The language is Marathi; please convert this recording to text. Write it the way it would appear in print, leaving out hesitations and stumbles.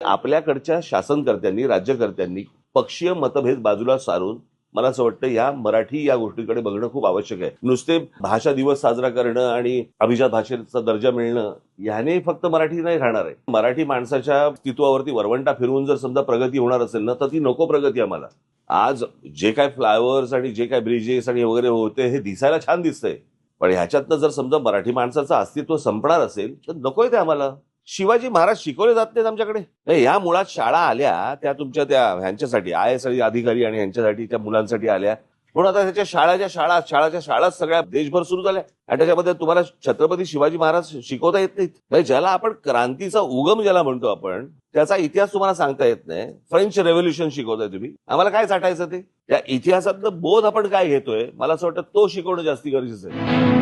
आपल्याकडच्या शासनकर्त्यांनी, राज्यकर्त्यांनी पक्षीय मतभेद बाजूला सारून मला असं वाटतं या गोष्टीकडे बघणं खूप आवश्यक आहे. नुसते भाषा दिवस साजरा करणं आणि अभिजात भाषेचा दर्जा मिळणं याने फक्त मराठी नाही राहणार आहे. मराठी माणसाच्या अस्तित्वावरती वरवंटा फिरवून जर समजा प्रगती होणार असेल ना, तर ती नको प्रगती आम्हाला. आज जे काय फ्लायओव्हर्स आणि जे काय ब्रिजेस आणि वगैरे होते हे दिसायला छान दिसतंय, पण ह्याच्यातनं जर समजा मराठी माणसाचं अस्तित्व संपणार असेल तर नकोय ते आम्हाला. शिवाजी महाराज शिकवले जात नाहीत आमच्याकडे. या मुळात शाळा आल्या त्या तुमच्या त्या ह्यांच्यासाठी IAS अधिकारी आणि ह्यांच्यासाठी त्या मुलांसाठी आल्या, म्हणून आता त्याच्या शाळाच्या शाळा सगळ्या देशभर सुरू झाल्या आणि त्याच्यामध्ये तुम्हाला छत्रपती शिवाजी महाराज शिकवता येत नाहीत. म्हणजे ज्याला आपण क्रांतीचा उगम ज्याला म्हणतो आपण, त्याचा इतिहास तुम्हाला सांगता येत नाही. फ्रेंच रेव्होल्युशन शिकवताय तुम्ही, आम्हाला काय चाटायचं ते? त्या इतिहासातलं बोध आपण काय घेतोय, मला असं वाटतं तो शिकवणं जास्ती गरजेचं आहे.